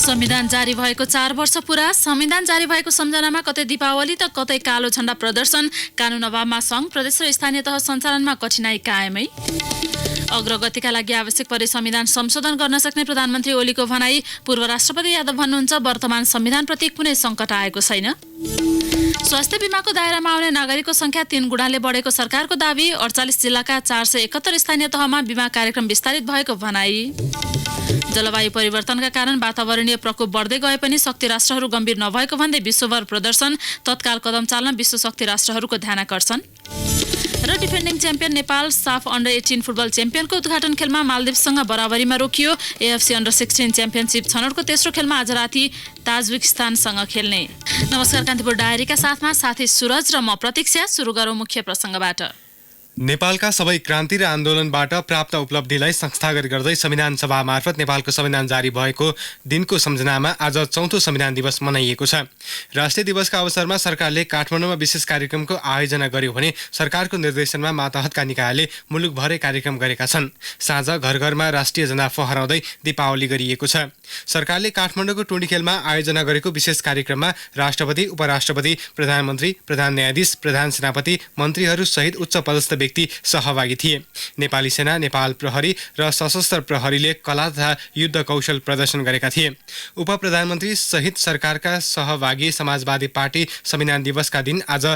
संविधान जारी भएको 4 वर्ष पुरा। संविधान जारी भएको सम्झनामा कतै दीपावली त कतै कालो झण्डा प्रदर्शन। कानून अभावमा सङ्घ प्रदेश र स्थानीय तह सञ्चालनमा कठिनाई कायमै। अग्रगतिका लागि आवश्यक परे संविधान संशोधन गर्न सक्ने प्रधानमन्त्री ओलीको भनाई। पूर्व राष्ट्रपति यादव भन्नुहुन्छ वर्तमान संविधानप्रति कुनै सङ्कट आएको छैन। स्वास्थ्य बीमाको दायरामा आउने नागरिकको संख्या 3 गुणाले बढेको सरकारको दावी। 48 जिल्लाका 471 स्थानीय तहमा बीमा कार्यक्रम विस्तारित भएको भनाई। जलवायु परिवर्तनका कारण वातावरणीय प्रकोप बढ्दै गए पनि शक्ति राष्ट्रहरू गम्भीर नभएको भन्दै विश्वभर प्रदर्शन। तत्काल कदम चाल्न विश्व शक्ति राष्ट्रहरूको ध्यानाकर्षण। र डिफेन्डिङ च्याम्पियन नेपाल साफ अन्डर 18 फुटबल च्याम्पियनको उद्घाटन खेलमा मालदिप्ससँग बराबरीमा रोकियो। एएफसी अन्डर 16 च्याम्पियनसिप छनौटको तेस्रो खेलमा आज राति ताजिकिस्तानसँग खेल्ने। नमस्कार, कान्तिपुर डायरीका साथमा साथी सुरज र म प्रतीक्षा। सुरु गरौँ मुख्य प्रसङ्गबाट। नेपालका सबै क्रान्ति र आन्दोलनबाट प्राप्त उपलब्धिलाई संस्थागत गर्दै संविधान सभा मार्फत नेपालको संविधान जारी भएको दिनको सम्झनामा आज 4औं संविधान दिवस मनाइएको छ। राष्ट्रिय दिवसका अवसरमा सरकारले काठमाडौँमा विशेष कार्यक्रमको आयोजना गर्यो भने सरकारको निर्देशनमा मातहतका निकायले मुलुकभरै कार्यक्रम गरेका छन्। साँझ घर घरमा राष्ट्रिय झण्डा फहराउँदै दीपावली गरिएको छ। सरकारले काठमाडौँको टोलीखेलमा आयोजना गरेको विशेष कार्यक्रममा राष्ट्रपति, उपराष्ट्रपति, प्रधानमन्त्री, प्रधान न्यायाधीश, प्रधान सेनापति, मन्त्रीहरू सहित उच्च पदस्थ व्यक्ति सहभागी थिए। नेपाली सेना, नेपाल प्रहरी र सशस्त्र प्रहरीले कला तथा युद्ध कौशल प्रदर्शन गरेका थिए। उप प्रधानमन्त्री सहित सरकारका सहभागी समाजवादी पार्टी संविधान दिवसका दिन आज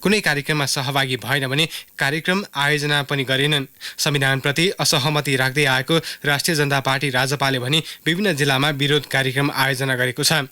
कुनै कार्यक्रममा सहभागी भएन भने कार्यक्रम आयोजना पनि गरेनन्। संविधानप्रति असहमति राख्दै आएको राष्ट्रिय जनता पार्टी राजपाले भने विभिन्न जिल्लामा विरोध कार्यक्रम आयोजना गरेको छ।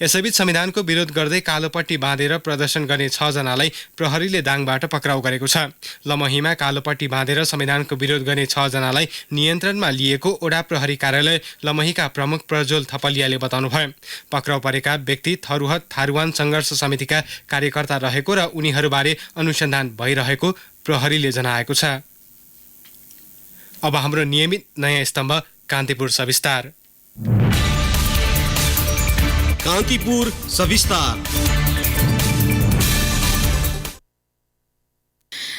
यसैबीच संविधानको विरोध गर्दै कालोपट्टी बाँधेर प्रदर्शन गर्ने 6 जनालाई प्रहरीले दाङबाट पक्राउ गरेको छ। लमहीमा कालोपट्टी बाँधेर संविधानको विरोध गर्ने 6 जनालाई नियन्त्रणमा लिएको ओडा प्रहरी कार्यालय लमहीका प्रमुख प्रज्वल थपलियाले बताउनुभयो। पक्राउ परेका व्यक्ति थरुहट थारुवान सङ्घर्ष समितिका कार्यकर्ता रहेको र उनीहरू बारे अनुसन्धान भइरहेको प्रहरीले जनाएको छ। अब हाम्रो नियमित नयाँ स्तम्भ कान्तिपुर सविस्तार। कान्तिपुर सविस्तार।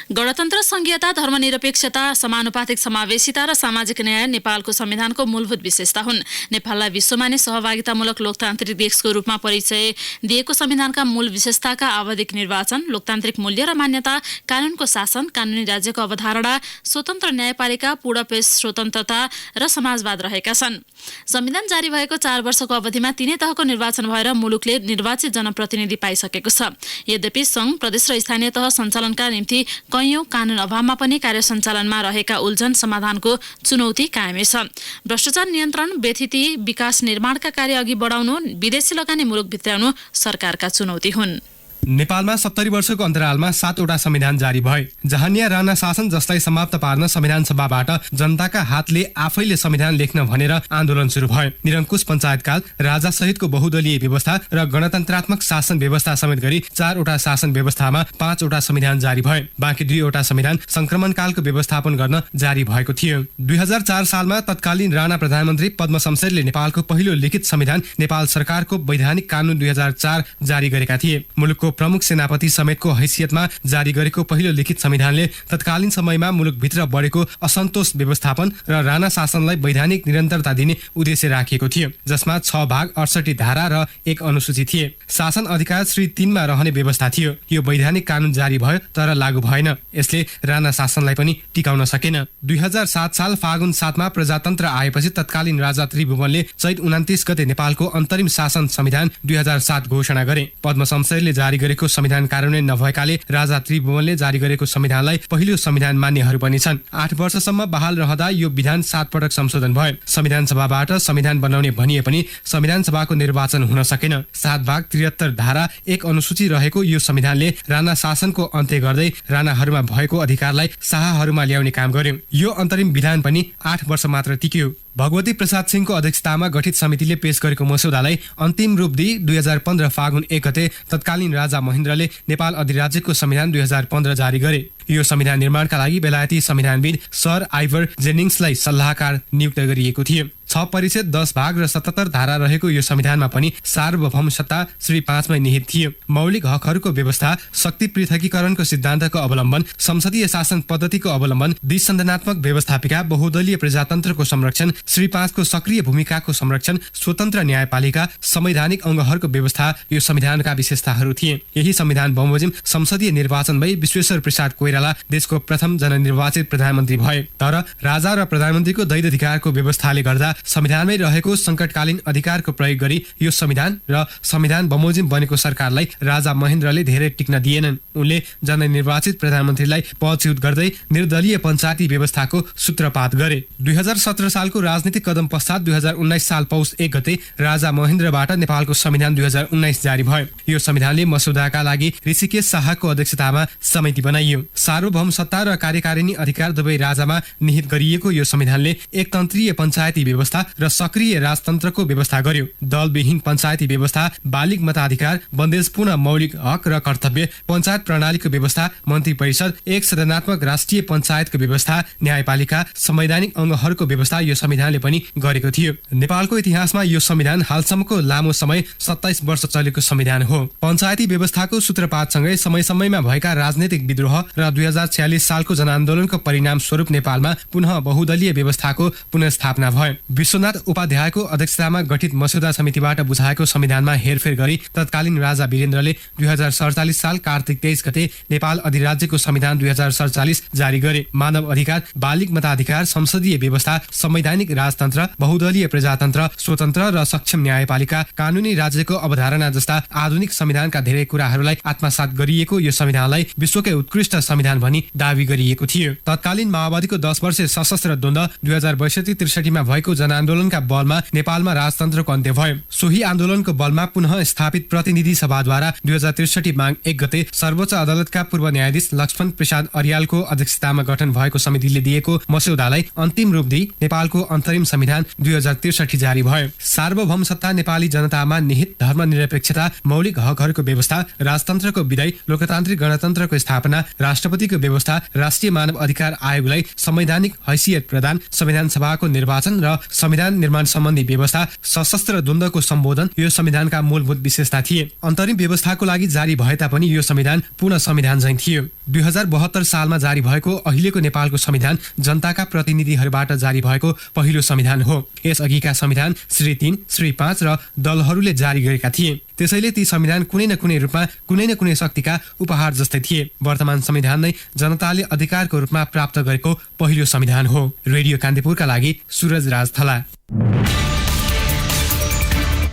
गणतन्त्र, संघीयता, धर्मनिरपेक्षता, समानुपातिक समावेशिता र सामाजिक न्याय नेपालको संविधानको मूलभूत विशेषता हुन्। नेपाललाई विश्वमा नै सहभागितामूलक लोकतान्त्रिक देशको रूपमा परिचय दिएको संविधानका मूल विशेषताका आवधिक निर्वाचन, लोकतान्त्रिक मूल्य र मान्यता, कानूनको शासन, कानूनी राज्यको अवधारणा, स्वतन्त्र न्यायपालिका, पूर्ण प्रेस स्वतन्त्रता र समाजवाद रहेका छन्। संविधान जारी भएको 4 वर्षको अवधिमा 3 तहको निर्वाचन भएर मुलुकले निर्वाचित जनप्रतिनिधि पाइसकेको छ। यद्यपि सङ्घ, प्रदेश र स्थानीय तह सञ्चालनका निम्ति कैयौं कानून अभावमा पनि कार्य सञ्चालनमा रहेका उल्झन समाधानको चुनौती कायमै छ। भ्रष्टाचार नियन्त्रण, व्यथिति, विकास निर्माणका कार्य अघि बढाउनु, विदेशी लगानी मुलुक भित्राउनु सरकारका चुनौती हुन्। नेपालमा 70 वर्षको अन्तरालमा 7वटा संविधान जारी भए। जहानिया राणा शासन जसलाई समाप्त पार्न संविधान सभाबाट जनताका हातले आफैले संविधान लेख्न भनेर आन्दोलन सुरु भयो। निरङ्कुश पञ्चायतकाल, राजा सहितको बहुदलीय व्यवस्था र गणतन्त्रात्मक शासन व्यवस्था समेत गरी 4वटा शासन व्यवस्थामा 5वटा संविधान जारी भए। बाँकी 2वटा संविधान संक्रमणकालको व्यवस्थापन गर्न जारी भएको थियो। 2004 सालमा तत्कालीन राणा प्रधानमन्त्री पद्म शमशेरले नेपालको पहिलो लिखित संविधान नेपाल सरकारको वैधानिक कानून 2004 जारी गरेका थिए। मुलुकको प्रमुख सेनापति समेतको हैसियतमा जारी गरेको पहिलो लिखित संविधानले तत्कालीन समयमा मुलुकभित्र बढेको असन्तोष व्यवस्थापन र राणा शासनलाई वैधानिक निरन्तरता दिने उद्देश्य राखिएको थियो, जसमा 6 भाग 68 धारा र 1 अनुसूची थिए। शासन अधिकार श्री 3 मा रहने व्यवस्था थियो। यो वैधानिक कानून जारी भयो तर लागू भएन। यसले राणा शासनलाई पनि टिकाउन सकेन। 2007 साल फागुन 7 मा प्रजातन्त्र आएपछि तत्कालीन राजा त्रिभुवनले चैत 29 गते नेपालको अन्तरिम शासन संविधान 2007 घोषणा गरे। पद्म शमशेरले जारी गरेको संविधान कार्यान्वयन नभएकाले राजा त्रिभुवनले जारी गरेको संविधानलाई पहिलो संविधान मान्नेहरू पनि छन्। 8 वर्षसम्म बहाल रहँदा यो विधान 7 पटक संशोधन भयो। संविधान सभाबाट संविधान बनाउने भनिए पनि संविधान सभाको निर्वाचन हुन सकेन। 7 भाग 73 धारा 1 अनुसूची रहेको यो संविधानले राणा शासनको अन्त्य गर्दै राणाहरूमा भएको अधिकारलाई शाहहरूमा ल्याउने काम गर्यो। यो अन्तरिम विधान पनि 8 वर्ष मात्र टिक्यो। भगवती प्रसाद सिंहको अध्यक्षतामा गठित समितिले पेश गरेको मस्यौदालाई अन्तिम रूप दिई 2015 फागुन 1 गते तत्कालीन राजा महेन्द्रले नेपाल अधिराज्यको संविधान 2015 जारी गरे। यो संविधान निर्माणका लागि बेलायती संविधानविद सर आइभर जेनिङ्सलाई सल्लाहकार नियुक्त गरिएको थियो। 6% 10 भाग र 77 धारा रहेको यो संविधानमा पनि सार्वभौम सत्ता श्री 5 मा निहित थियो। मौलिक हकहरूको व्यवस्था, शक्ति पृथकीकरणको सिद्धान्तको अवलम्बन, संसदीय शासन पद्धतिको अवलम्बन, विसन्धात्मक व्यवस्थापिका, बहुदलीय प्रजातन्त्रको संरक्षण, श्री 5 को सक्रिय भूमिकाको संरक्षण, स्वतन्त्र न्यायपालिका, संवैधानिक अङ्गहरूको व्यवस्था यो संविधानका विशेषताहरू थिए। यही संविधान बमोजिम संसदीय निर्वाचन भई विश्वेश्वर प्रसाद कोइराला देशको प्रथम जननिर्वाचित प्रधानमन्त्री भए। तर राजा र प्रधानमन्त्रीको दैवाधिकारको व्यवस्थाले गर्दा संविधानमै रहेको संकटकालीन अधिकारको प्रयोग गरी यो संविधान र संविधान बमोजिम बनेको सरकारलाई राजा महेन्द्रले धेरै टिक्न दिएनन्। उनले जननिर्वाचित प्रधानमन्त्रीलाई पदच्युत गर्दै निर्दलीय पञ्चायती व्यवस्थाको सूत्रपात गरे। 2017 सालको राजनीतिक कदम पश्चात 2019 साल पौष 1 गते राजा महेन्द्रबाट नेपालको संविधान 2019 जारी भयो। यो संविधानले मसौदाका लागि ऋषिकेश शाहको अध्यक्षतामा समिति बनाइयो। सार्वभौम सत्ता र कार्यकारिणी अधिकार दुवै राजामा निहित गरिएको यो संविधानले एकतन्त्रीय पञ्चायती व्यवस्था र सक्रिय राजतन्त्रको व्यवस्था गर्यो। दलविहीन पञ्चायती व्यवस्था, बालिग मताधिकार, बन्देजपूर्ण मौलिक हक र कर्तव्य, पञ्चायत प्रणालीको व्यवस्था, मन्त्री परिषद, एक सदनात्मक राष्ट्रिय पञ्चायतको व्यवस्था, न्यायपालिका, संवैधानिक अङ्गहरूको व्यवस्था यो संविधानले पनि गरेको थियो। नेपालको इतिहासमा यो संविधान हालसम्मको लामो समय 27 वर्ष चलेको संविधान हो। पञ्चायती व्यवस्थाको सूत्रपातसँगै समय समयमा भएका राजनीतिक विद्रोह र 2046 सालको जनआन्दोलनको परिणाम स्वरूप नेपालमा पुनः बहुदलीय व्यवस्थाको पुनर्स्थापना भयो। विश्वनाथ उपाध्यायको अध्यक्षतामा गठित मसौदा समितिबाट बुझाएको संविधानमा हेरफेर गरी तत्कालीन राजा वीरेन्द्रले 2047 साल कार्तिक 23 गते नेपाल अधिराज्यको संविधान 2047 जारी गरे। मानव अधिकार, बालिग मताधिकार, संसदीय व्यवस्था, संवैधानिक राजतन्त्र, बहुदलीय प्रजातन्त्र, स्वतन्त्र र सक्षम न्यायपालिका, कानूनी राज्यको अवधारणा जस्ता आधुनिक संविधानका धेरै कुराहरूलाई आत्मसात गरिएको यो संविधानलाई विश्वकै उत्कृष्ट संविधान भनी दावी गरिएको थियो। तत्कालीन माओवादीको 10 वर्षे सशस्त्र द्वन्द्व 2062-63 मा भएको जनआन्दोलनका बलमा नेपालमा राजतन्त्रको अन्त्य भयो। सोही आन्दोलनको बलमा पुनः स्थापित प्रतिनिधि सभाद्वारा 2063 माघ 1 गते सर्वोच्च अदालतका पूर्व न्यायाधीश लक्ष्मण प्रसाद अर्यालको अध्यक्षतामा गठन भएको समितिले दिएको मस्यौदालाई अन्तिम रूप दिई नेपालको अन्तरिम संविधान 2063 जारी भयो। सार्वभौम सत्ता, नेपाली जनतामा निहित धर्मनिरपेक्षता, मौलिक हकहरूको व्यवस्था, राजतन्त्रको विदाई, लोकतान्त्रिक गणतन्त्रको स्थापना, राष्ट्रपतिको व्यवस्था, राष्ट्रिय मानव अधिकार आयोगलाई संवैधानिक हैसियत प्रदान, संविधान सभाको निर्वाचन र संविधान निर्माण सम्बन्धी व्यवस्था, सशस्त्र द्वन्द्वको सम्बोधन यो संविधानका मूलभूत विशेषता थिए। अन्तरिम व्यवस्थाको लागि जारी भए तापनि यो संविधान पूर्ण संविधान झैं थियो। 2072 सालमा जारी भएको अहिलेको नेपालको संविधान जनताका प्रतिनिधिहरूबाट जारी भएको पहिलो संविधान हो। यसअघिका संविधान श्री 3, श्री 5 र दलहरूले जारी गरेका थिए। त्यसैले ती संविधान कुनै न कुनै रूपमा कुनै न कुनै शक्तिका उपहार जस्तै थिए। वर्तमान संविधान नै जनताले अधिकारको रूपमा प्राप्त गरेको पहिलो संविधान हो। रेडियो कान्तिपुरका लागि सूरज राज थला।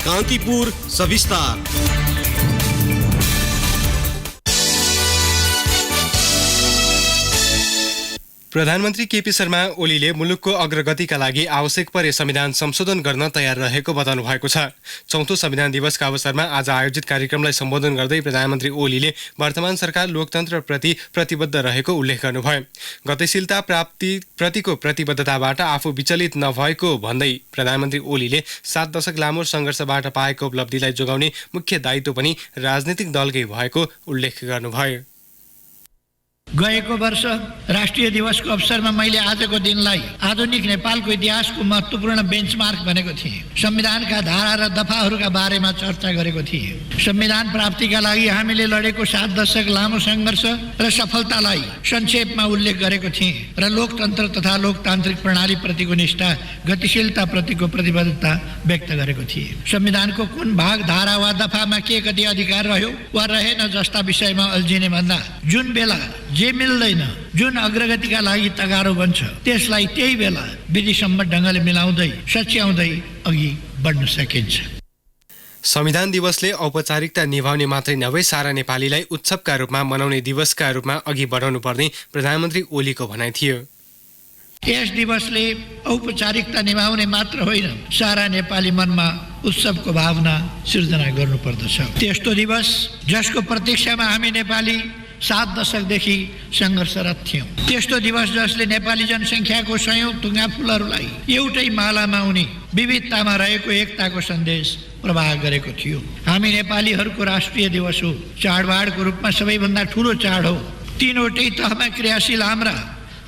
कान्तिपुर सविस्तार। प्रधानमन्त्री केपी शर्मा ओलीले मुलुकको अग्रगतिका लागि आवश्यक परे संविधान संशोधन गर्न तयार रहेको बताउनु भएको छ। चौथो संविधान दिवसका अवसरमा आज आयोजित कार्यक्रमलाई सम्बोधन गर्दै प्रधानमन्त्री ओलीले वर्तमान सरकार लोकतन्त्रप्रति प्रतिबद्ध रहेको उल्लेख गर्नुभयो। गतिशीलता प्रतिको प्रतिबद्धताबाट आफू विचलित नभएको भन्दै प्रधानमन्त्री ओलीले 7 दशक लामो सङ्घर्षबाट पाएको उपलब्धिलाई जोगाउने मुख्य दायित्व पनि राजनीतिक दलकै भएको उल्लेख गर्नुभयो। गएको वर्ष राष्ट्रिय दिवसको अवसरमा मैले आजको दिनलाई आधुनिक नेपालको इतिहासको महत्त्वपूर्ण बेन्चमार्क भनेको थिएँ। संविधानका धारा र दफाहरूका बारेमा चर्चा गरेको थिएँ। संविधान प्राप्तिका लागि हामीले लडेको 7 दशक लामो सङ्घर्ष र सफलतालाई संक्षेपमा उल्लेख गरेको थिएँ र लोकतन्त्र तथा लोकतान्त्रिक प्रणाली प्रतिको निष्ठा, गतिशीलता प्रतिको प्रतिबद्धता व्यक्त गरेको थिएँ। संविधानको कुन भाग, धारा वा दफामा के कति अधिकार रह्यो वा रहेन जस्ता विषयमा अल्झिने भन्दा जुन बेला जे मिल्दैन, जुन अग्रगतिका लागि तगारो बन्छ, त्यसलाई त्यही बेला विधिसम्मत ढङ्गले मिलाउँदै सच्याउँदै अघि बढ्न सकिन्छ। संविधान दिवसले औपचारिकता निभाउने मात्रै नभई सारा नेपालीलाई उत्सवका रूपमा मनाउने दिवसका रूपमा अघि बढाउनु पर्ने प्रधानमन्त्री ओलीको भनाइ थियो। यस दिवसले औपचारिकता निभाउने मात्र होइन, सारा नेपाली मनमा उत्सवको भावना सिर्जना गर्नुपर्दछ। त्यस्तो दिवस जसको प्रतीक्षामा हामी नेपाली 7 दशकदेखि सङ्घर्षरत थियौँ। त्यस्तो दिवस जसले नेपाली जनसङ्ख्याको सयौं थुङ्गा फुलहरूलाई एउटै मालामा उनी विविधतामा रहेको एकताको सन्देश प्रवाह गरेको थियो। हामी नेपालीहरूको राष्ट्रिय दिवस हो, चाडबाडको रूपमा सबैभन्दा ठुलो चाड हो। 3वटै तहमा क्रियाशील हाम्रा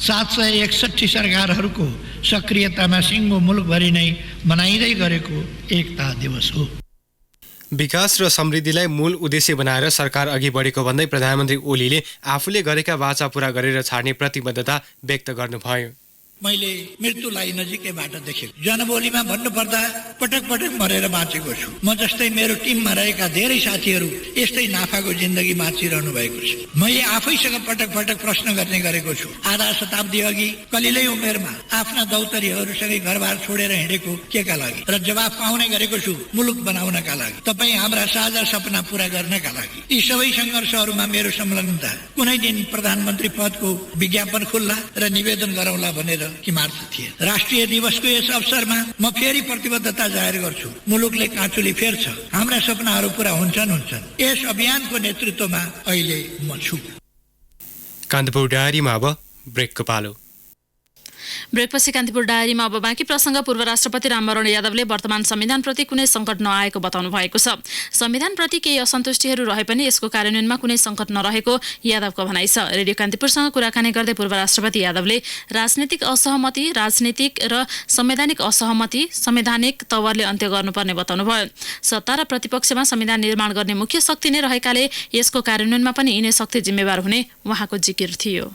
761 सरकारहरूको सक्रियतामा सिङ्गो मुलुकभरि नै मनाइँदै गरेको एकता दिवस हो। विकास र समृद्धिलाई मूल उद्देश्य बनाएर सरकार अघि बढेको भन्दै प्रधानमन्त्री ओलीले आफूले गरेका वाचा पूरा गरेर छाड्ने प्रतिबद्धता व्यक्त गर्नुभयो। मैले मृत्युलाई नजिकैबाट देखेको। जनबोलीमा भन्नुपर्दा पटक पटक मरेर बाँचेको छु। म जस्तै मेरो टिममा रहेका धेरै साथीहरू यस्तै नाफाको जिन्दगी बाँचिरहनु भएको छ। मैले आफैसँग पटक पटक प्रश्न गर्ने गरेको छु। आधा शताब्दी अघि कलिलै उमेरमा आफ्ना दौतरीहरूसँगै घरबार छोडेर हिँडेको केका लागि र जवाफ पाउने गरेको छु मुलुक बनाउनका लागि, तपाईँ हाम्रा साझा सपना पूरा गर्नका लागि। यी सबै सङ्घर्षहरूमा मेरो संलग्नता कुनै दिन प्रधानमन्त्री पदको विज्ञापन खुल्ला र निवेदन गरौँला भनेर किमार्थ थिए। राष्ट्रिय दिवसको यस अवसरमा म फेरि प्रतिबद्धता जाहेर गर्छु। मुलुकले काँचुली फेर्छ, हाम्रा सपनाहरू पूरा हुन्छन्। यस अभियानको नेतृत्वमा अहिले म छु। कान्तिपुर डायरीमा अब ब्रेकको पालो। ब्रेकपछि कान्तिपुर डायरीमा अब बाँकी प्रसङ्ग। पूर्व राष्ट्रपति रामवरण यादवले वर्तमान संविधानप्रति कुनै सङ्कट नआएको बताउनु भएको छ। संविधानप्रति केही असन्तुष्टिहरू रहे पनि यसको कार्यान्वयनमा कुनै सङ्कट नरहेको यादवको भनाइ छ। रेडियो कान्तिपुरसँग कुराकानी गर्दै पूर्व राष्ट्रपति यादवले राजनीतिक असहमति, राजनीतिक र संवैधानिक असहमति संवैधानिक तवरले अन्त्य गर्नुपर्ने बताउनुभयो। सत्ता र प्रतिपक्षमा संविधान निर्माण गर्ने मुख्य शक्ति नै रहेकाले यसको कार्यान्वयनमा पनि यिनै शक्ति जिम्मेवार हुने उहाँको जिकिर थियो।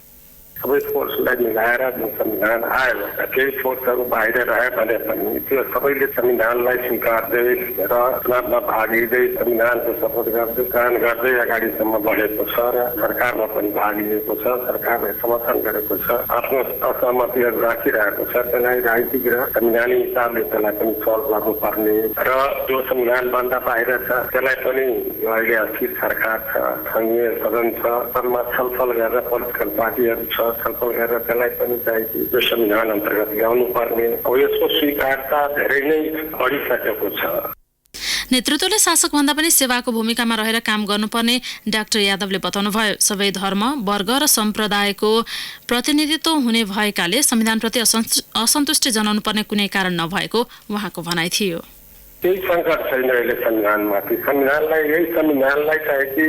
सबै फोर्सलाई मिलाएर जुन संविधान आयो, केही फोर्सहरू बाहिर रहे भने पनि त्यो सबैले संविधानलाई स्वीकार्दै र चुनावमा भाग लिँदै संविधानको सपोर्ट गर्दै काम गर्दै अगाडिसम्म बढेको छ र सरकारमा पनि भाग लिएको छ, सरकारले समर्थन गरेको छ, आफ्नो असहमतिहरू राखिरहेको छ। त्यसलाई राजनीतिक र संविधानिक हिसाबले त्यसलाई पनि सल्भ गर्नुपर्ने र जो संविधानभन्दा बाहिर छ त्यसलाई पनि अहिले अस्थिर सरकार छ, संघीय सदन छ, त्यसमा छलफल गरेर पोलिटिकल पार्टीहरू छ, छलफल गरेर त्यसलाई पनि चाहिँ यो संविधान अन्तर्गत ल्याउनु पर्ने। अब यसको स्वीकारता धेरै नै बढिसकेको छ। नेतृत्वले शासकभन्दा पनि सेवाको भूमिकामा रहेर काम गर्नुपर्ने डाक्टर यादवले बताउनुभयो। सबै धर्म, वर्ग र सम्प्रदायको प्रतिनिधित्व हुने भएकाले संविधानप्रति असन्तुष्टि जनाउनु पर्ने कुनै कारण नभएको उहाँको भनाइ थियो। केही सङ्कट छैन अहिले संविधानमाथि। यही संविधानलाई चाहिँ कि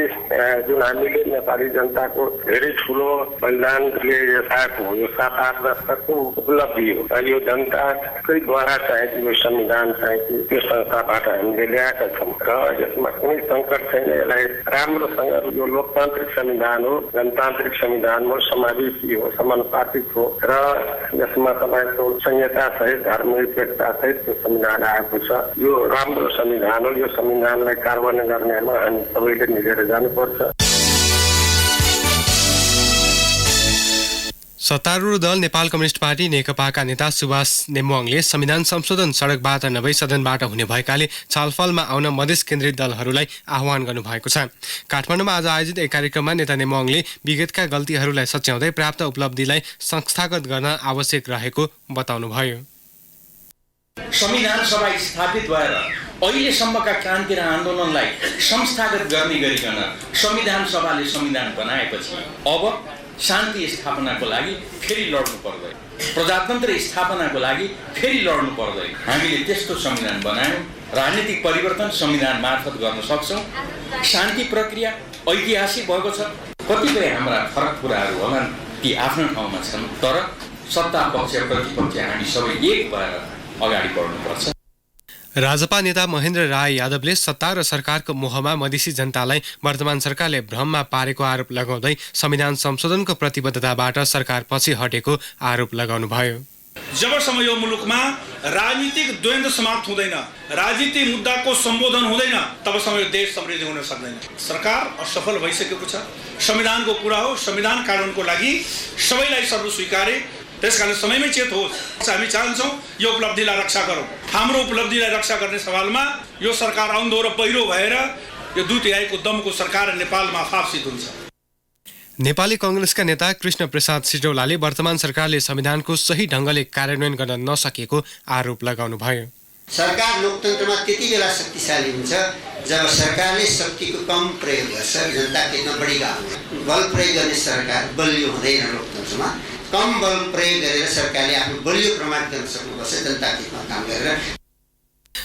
जुन हामीले नेपाली जनताको धेरै ठुलो बलिदानले आएको हो, यो 7-8 दशकको उपलब्धि हो। यो जनताकैद्वारा चाहिँ कि यो संविधान चाहिँ कि त्यो संस्थाबाट हामीले ल्याएका छौँ र यसमा कुनै सङ्कट छैन। यसलाई राम्रोसँग यो लोकतान्त्रिक संविधान हो, जनतान्त्रिक संविधान हो, समावेशी हो, समानुपातिक हो र यसमा तपाईँको संहिता सहित धर्मनिरपेक्षता सहित त्यो संविधान आएको छ। यो राम्रो संविधान हो। यो संविधानलाई कार्यान्वयन गर्नेमा हामी सबैले मिलेर जानुपर्छ। सत्तारूढ दल नेपाल कम्युनिस्ट पार्टी नेकपाका नेता सुभाष नेमुवाङले संविधान संशोधन सडकबाट नभई सदनबाट हुने भएकाले छलफलमा आउन मधेस केन्द्रित दलहरूलाई आह्वान गर्नुभएको छ। काठमाडौँमा आज आयोजित एक कार्यक्रममा नेता नेमुवाङले विगतका गल्तीहरूलाई सच्याउँदै प्राप्त उपलब्धिलाई संस्थागत गर्न आवश्यक रहेको बताउनुभयो। संविधान सभा स्थापित भएर अहिलेसम्मका क्रान्ति र आन्दोलनलाई संस्थागत गर्ने गरिकन संविधान सभाले संविधान बनाएपछि अब शान्ति स्थापनाको लागि फेरि लड्नु पर्दैन, प्रजातन्त्र स्थापनाको लागि फेरि लड्नु पर्दैन। हामीले त्यस्तो संविधान बनायौँ। राजनीतिक परिवर्तन संविधान मार्फत गर्न सक्छौँ। शान्ति प्रक्रिया ऐतिहासिक भएको छ। कतिपय हाम्रा फरक कुराहरू होलान्, ती आफ्नो ठाउँमा छन्, तर सत्ता पक्ष प्रतिपक्ष हामी सबै एक भएर अगाडि बढ्नुपर्छ। राजपा नेता महेन्द्र राय यादवले सत्ता र सरकारको मोहमा मधेसी जनतालाई वर्तमान सरकारले भ्रममा पारेको आरोप लगाउँदै संविधान संशोधनको प्रतिबद्धताबाट सरकार पछि हटेको आरोप लगाउनुभयो। जबसम्म यो मुलुकमा राजनीतिक द्वन्द्व समाप्त हुँदैन, राजनीतिक मुद्दाको सम्बोधन हुँदैन, तबसम्म यो देश समृद्धि हुन सक्दैन। सरकार असफल भइसकेको छ। संविधानको कुरा हो, संविधान कानुनको लागि सबैलाई सर्वस्वीकार्य, त्यसकारण समयमै चेत होस्। हामी चाहन्छौँ यो उपलब्धिलाई रक्षा गरौँ। हाम्रो उपलब्धिलाई रक्षा गर्ने सवालमा यो सरकार अन्धो र पहिरो भएर यो 2/3 दमको सरकार नेपालमा फाप्सित हुन्छ। नेपाली कांग्रेसका नेता कृष्ण प्रसाद सिटौलाले वर्तमान सरकारले संविधानको सही ढङ्गले कार्यान्वयन गर्न नसकेको आरोप लगाउनुभयो। सरकार लोकतन्त्रमा त्यति बेला शक्तिशाली हुन्छ जब सरकारले शक्तिको कम प्रयोग गर्छ, जनता त्यसमा बढी बल प्रयोग गर्ने सरकार बलियो हुँदैन। लोकतन्त्रमा कम बल प्रयोग गरेर सरकारले आफ्नो बलियो प्रमाणित गर्न सक्नुपर्छ, जनता त्यसमा काम गरेर।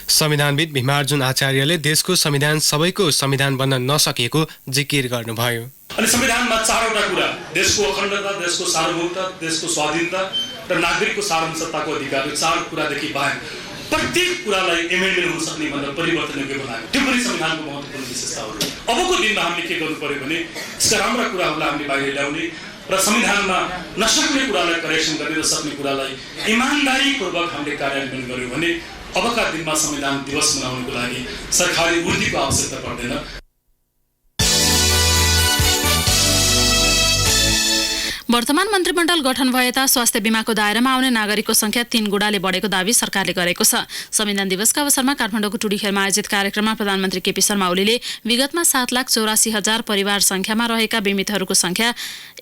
संविधानविद भीमार्जुन आचार्यले देशको संविधान सबैको संविधान बन्न नसकेको जिकिर गर्नुभयो। अनि संविधानमा 4वटा कुरा, देशको अखण्डता, देशको सार्वभौमता, देशको स्वाधीनता र नागरिकको सार्वभौमताको अधिकार, यो 4 कुरादेखि बाहेक प्रत्येक कुरालाई एमेन्डमेन्ट हुन सक्ने भन्दा परिवर्तन योग्य बनाएको, त्यो पनि संविधानको महत्त्वपूर्ण विशेषताहरू हो। अबको दिनमा हामीले के गर्नु पर्यो भने यसका राम्रा कुराहरूलाई हामीले बाहिर ल्याउने र संविधानमा नसक्ने कुरालाई करेक्सन गर्ने र सक्ने कुरालाई इमानदारीपूर्वक हामीले कार्यान्वयन गर्यौँ भने अबका दिनमा संविधान दिवस मनाउनको लागि सरकारी उर्दीको आवश्यकता पर्दैन। वर्तमान मन्त्रीमण्डल गठन भएता स्वास्थ्य बीमाको दायरामा आउने नागरिकको संख्या 3 गुणाले बढेको दावी सरकारले गरेको छ। संविधान दिवसका अवसरमा काठमाडौँको टुडीखेलमा आयोजित कार्यक्रममा प्रधानमन्त्री केपी शर्मा ओलीले विगतमा 7,84,000 परिवार संख्यामा रहेका बीमितहरूको संख्या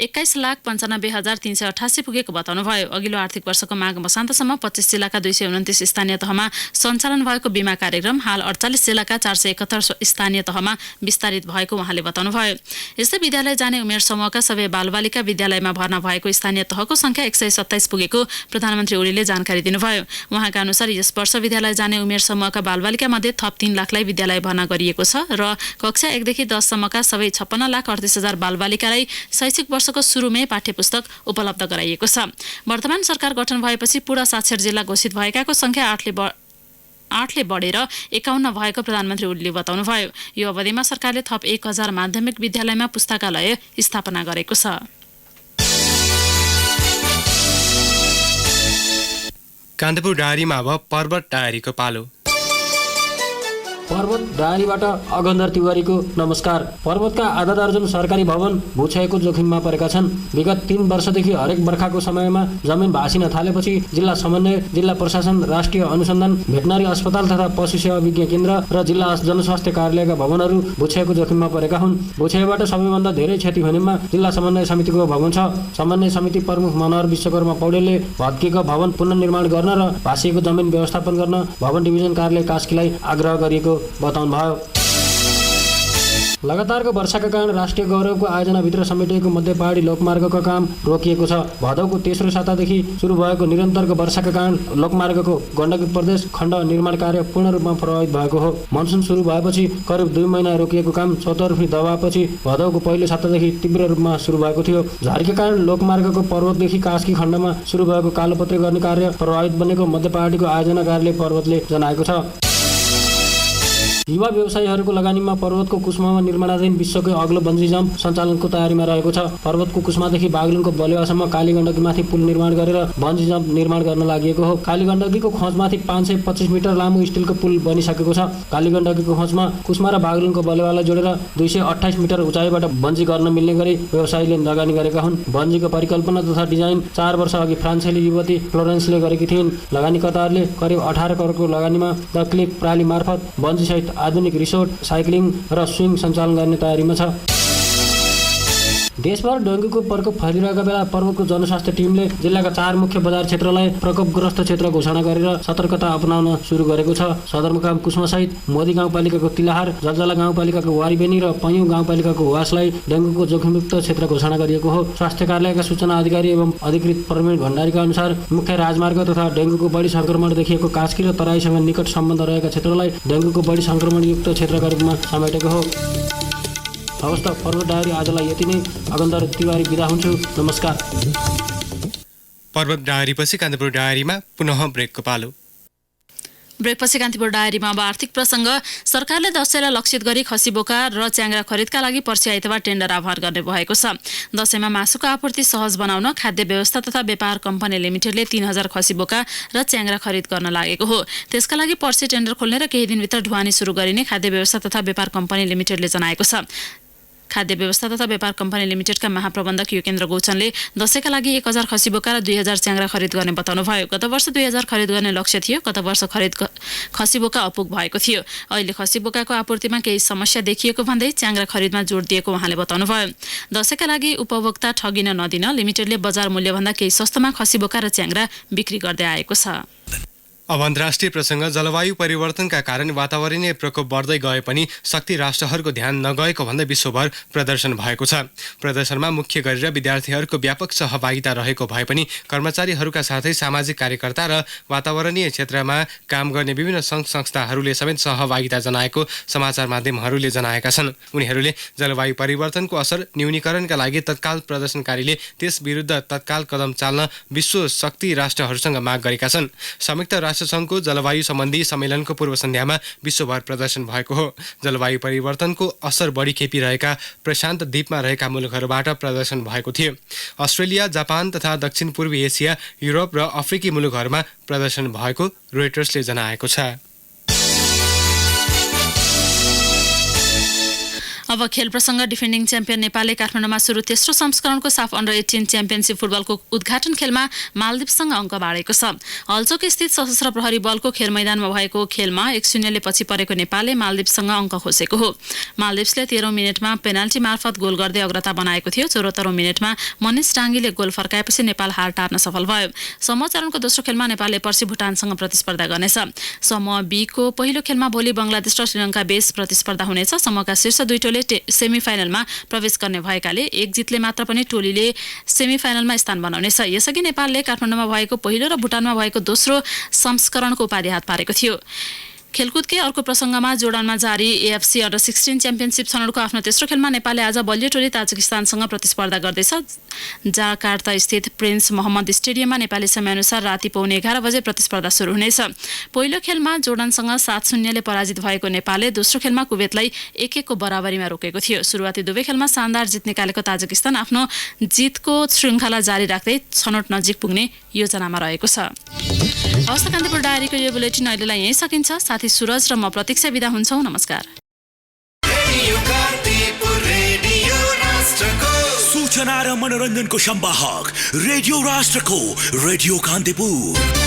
21,95,388 पुगेको बताउनुभयो। अघिल्लो आर्थिक वर्षको माघ मसान्तसम्म 25 जिल्लाका 229 स्थानीय तहमा सञ्चालन भएको बीमा कार्यक्रम हाल 48 जिल्लाका 471 स्थानीय तहमा विस्तारित भएको उहाँले बताउनुभयो। यस्तै विद्यालय जाने उमेर समूहका सबै बालबालिका विद्यालयमा भर्ना भएको स्थानीय तहको संख्या 127 पुगेको प्रधानमन्त्री ओलीले जानकारी दिनुभयो। उहाँका अनुसार यस वर्ष विद्यालय जाने उमेर समूहका बालबालिका मध्ये थप 3 लाखलाई विद्यालय भर्ना गरिएको छ र कक्षा 1 देखि 10 सम्मका सबै 56,38,000 बालबालिकालाई शैक्षिक वर्षको सुरुमै पाठ्यपुस्तक उपलब्ध गराइएको छ। वर्तमान सरकार गठन भएपछि पूरा साक्षर जिल्ला घोषित भएकाको संख्या 8ले बढेर 51 भएको प्रधानमन्त्री ओलीले बताउनुभयो। यो अवधिमा सरकारले थप 1,000 माध्यमिक विद्यालयमा पुस्तकालय स्थापना गरेको छ। कान्तिपुर डायरीमा अब पर्वत डायरीको पालो। पर्वत डायरीबाट अगन्धर तिवारीको नमस्कार। पर्वतका आधा दर्जन सरकारी भवन भूक्षयको जोखिममा परेका छन्। विगत 3 वर्षदेखि हरेक बर्खाको समयमा जमिन भाँसिन थालेपछि जिल्ला समन्वय, जिल्ला प्रशासन, राष्ट्रिय अनुसन्धान, भेटनरी अस्पताल तथा पशु सेवा विज्ञान केन्द्र र जिल्ला जनस्वास्थ्य कार्यालयका भवनहरू भूक्षयको जोखिममा परेका हुन्। भूक्षयबाट सबैभन्दा धेरै क्षति हुनेमा जिल्ला समन्वय समितिको भवन छ। समन्वय समिति प्रमुख मनोहर विश्वकर्मा पौडेलले भत्किएको भवन पुनर्निर्माण गर्न र भाँसिएको जमिन व्यवस्थापन गर्न भवन डिभिजन कार्यालय कास्कीलाई आग्रह गरिएको बताउनुभयो। लगातारको वर्षाका कारण राष्ट्रिय गौरवको आयोजनाभित्र समेटिएको मध्य पहाडी लोकमार्गको काम रोकिएको छ। भदौको तेस्रो सातादेखि सुरु भएको निरन्तरको वर्षाका कारण लोकमार्गको गण्डकी प्रदेश खण्ड निर्माण कार्य पूर्ण रूपमा प्रभावित भएको हो। मनसुन सुरु भएपछि करिब 2 महिना रोकिएको काम चौतर्फी दबावपछि भदौको पहिलो सातादेखि तीव्र रूपमा सुरु भएको थियो। झरीका कारण लोकमार्गको पर्वतदेखि कास्की खण्डमा सुरु भएको कालोपत्री गर्ने कार्य प्रभावित बनेको मध्य पहाडीको आयोजना कार्यालय पर्वतले जनाएको छ। युवा व्यवसायीहरूको लगानीमा पर्वतको कुस्मामा निर्माणाधीन विश्वकै अग्लो बन्जी जम्प सञ्चालनको तयारीमा रहेको छ। पर्वतको कुस्मादेखि बागलुङको बलेवासम्म कालीगण्डकीमाथि पुल निर्माण गरेर बन्जी जम्प निर्माण गर्न लागि हो। कालीगण्डकीको खोजमाथि 525 मिटर लामो स्टिलको पुल बनिसकेको छ। कालीगण्डकीको खोजमा कुस्मा र बागलुङको बलेवालाई जोडेर 228 मिटर उचाइबाट बन्जी गर्न मिल्ने गरी व्यवसायीले लगानी गरेका हुन्। बन्जीको परिकल्पना तथा डिजाइन 4 वर्ष अघि फ्रान्सेली युवती फ्लोरेन्सले गरेकी थिइन्। लगानीकर्ताहरूले करिब 18 करोडको लगानीमा द क्लिक प्राली मार्फत बन्जी सहित आधुनिक रिसोर्ट, साइक्लिङ र स्विङ सञ्चालन गर्ने तयारीमा छ। देशभर डेङ्गुको प्रकोप फैलिरहेका बेला पर्वतको जनस्वास्थ्य टिमले जिल्लाका 4 मुख्य बजार क्षेत्रलाई प्रकोपग्रस्त क्षेत्र घोषणा गरेर सतर्कता अपनाउन सुरु गरेको छ। सदरमुकाम कुस्मासहित मोदी गाउँपालिकाको तिलाहार, जलजला गाउँपालिकाको वारीबेनी र पैयुँ गाउँपालिकाको वासलाई डेङ्गुको जोखिमयुक्त क्षेत्र घोषणा गरिएको हो। स्वास्थ्य कार्यालयका सूचना अधिकारी एवं अधिकृत प्रवीण भण्डारीका अनुसार मुख्य राजमार्ग तथा डेङ्गुको बढी संक्रमण देखिएको कास्की र तराईसँग निकट सम्बन्ध रहेका क्षेत्रलाई डेङ्गुको बढी संक्रमणयुक्त क्षेत्रका रूपमा समेटेको हो। हवस् त, पर्वत डायरी आजलाई यति नै। अगन्धर तिवारी बिदा हुन्छु। नमस्कार। पर्वत डायरीपछि कान्तिपुर डायरीमा पुनः ब्रेकको पालो। ब्रेकपछि कान्तिपुर डायरीमा अब आर्थिक प्रसङ्ग। सरकारले दशैँलाई लक्षित गरी खसी बोका र च्याङ्ग्रा खरिदका लागि पर्सि आइतबार टेन्डर आह्वान गर्ने भएको छ। दशैँमा मासुको आपूर्ति सहज बनाउन खाद्य व्यवस्था तथा व्यापार कम्पनी लिमिटेडले 3000 खसी बोका र च्याङ्ग्रा खरिद गर्न लागेको हो। त्यसका लागि पर्सि टेन्डर खोल्ने र केही दिनभित्र ढुवानी सुरु गरिने खाद्य व्यवस्था तथा व्यापार कम्पनी लिमिटेडले जनाएको छ। खाद्य व्यवस्था तथा व्यापार कम्पनी लिमिटेडका महाप्रबन्धक युकेन्द्र गौचनले दशैँका लागि 1000 खसी बोका र 2000 च्याङ्ग्रा खरिद गर्ने बताउनुभयो। गत वर्ष 2000 खरिद गर्ने लक्ष्य थियो। गत वर्ष खसी बोका अपुग भएको थियो। अहिले खसी बोकाको आपूर्तिमा केही समस्या देखिएको भन्दै च्याङ्ग्रा खरिदमा जोड दिएको उहाँले बताउनुभयो। दशैँका लागि उपभोक्ता ठगिन नदिन लिमिटेडले बजार मूल्यभन्दा केही सस्तोमा खसी बोका र च्याङ्ग्रा बिक्री गर्दै आएको छ। अब अन्तर्राष्ट्रिय प्रसङ्ग। जलवायु परिवर्तनका कारण वातावरणीय प्रकोप बढ्दै गए पनि शक्ति राष्ट्रहरूको ध्यान नगएको भन्दै विश्वभर प्रदर्शन भएको छ। प्रदर्शनमा मुख्य गरेर विद्यार्थीहरूको व्यापक सहभागिता रहेको भए पनि कर्मचारीहरूका साथै सामाजिक कार्यकर्ता र वातावरणीय क्षेत्रमा काम गर्ने विभिन्न सङ्घ संस्थाहरूले समेत सहभागिता जनाएको समाचार माध्यमहरूले जनाएका छन्। उनीहरूले जलवायु परिवर्तनको असर न्यूनीकरणका लागि तत्काल प्रदर्शनकारीले त्यस विरुद्ध तत्काल कदम चाल्न विश्व शक्ति राष्ट्रहरूसँग माग गरेका छन्। संयुक्त राष्ट्रसङ्घको जलवायु सम्बन्धी सम्मेलनको पूर्व सन्ध्यामा विश्वभर प्रदर्शन भएको हो। जलवायु परिवर्तनको असर बढी खेपिरहेका प्रशान्त द्वीपमा रहेका मुलुकहरूबाट प्रदर्शन भएको थियो। अस्ट्रेलिया, जापान तथा दक्षिण पूर्वी एसिया, युरोप र अफ्रिकी मुलुकहरूमा प्रदर्शन भएको रोइटर्सले जनाएको छ। अब खेल प्रसङ्ग। डिफेन्डिङ च्याम्पियन नेपालले काठमाडौँमा सुरु तेस्रो संस्करणको साफ अन्डर 18 च्याम्पियनसिप फुटबलको उद्घाटन खेलमा मालदिप्ससँग अङ्क बाँडेको छ। हल्चोक स्थित सशस्त्र प्रहरी बलको खेल मैदानमा भएको खेलमा 1-0 पछि परेको नेपालले मालदिप्ससँग अङ्क खोसेको हो। मालदिप्सले 13औं मिनेटमा पेनाल्टी मार्फत गोल गर्दै अग्रता बनाएको थियो। 74औं मिनेटमा मनिष डाङ्गीले गोल फर्काएपछि नेपाल हार टार्न सफल भयो। समूह चरणको दोस्रो खेलमा नेपालले पर्सि भुटानसँग प्रतिस्पर्धा गर्नेछ। समूह बी को पहिलो खेलमा भोलि बंगलादेश र श्रीलङ्का बीच प्रतिस्पर्धा हुनेछ। समूहका शीर्ष दुई टोली सेमिफाइनलमा प्रवेश गर्ने भएकाले एक जितले मात्र पनि टोलीले सेमिफाइनलमा स्थान बनाउनेछ। यसअघि नेपालले काठमाडौँमा भएको पहिलो र भुटानमा भएको दोस्रो संस्करणको उपाधि हात पारेको थियो। खेलकुदकै अर्को प्रसङ्गमा जोर्डनमा जारी एएफसी अन्डर 16 च्याम्पियनसिप छनौटको आफ्नो तेस्रो खेलमा नेपालले आज बलियो टोली ताजिकिस्तानसँग प्रतिस्पर्धा गर्दैछ। जाकार्ता स्थित प्रिन्स मोहम्मद स्टेडियममा नेपाली समयअनुसार राति पौने 11 बजे प्रतिस्पर्धा सुरु हुनेछ। पहिलो खेलमा जोर्डनसँग 7-0 पराजित भएको नेपालले दोस्रो खेलमा कुवेतलाई 1-1 को बराबरीमा रोकेको थियो। सुरुवाती दुवै खेलमा शानदार जित निकालेको ताजिकिस्तान आफ्नो जितको श्रृङ्खला जारी राख्दै छनौट नजिक पुग्ने योजनामा रहेको छ। हवस् त कान्तिपुर डायरीको यो बुलेटिन अहिलेलाई यहीँ सकिन्छ। साथी सुरज र म प्रतीक्षा बिदा हुन्छौँ। नमस्कार। सूचना र मनोरञ्जनको संवाहक रेडियो राष्ट्रको रेडियो कान्तिपुर।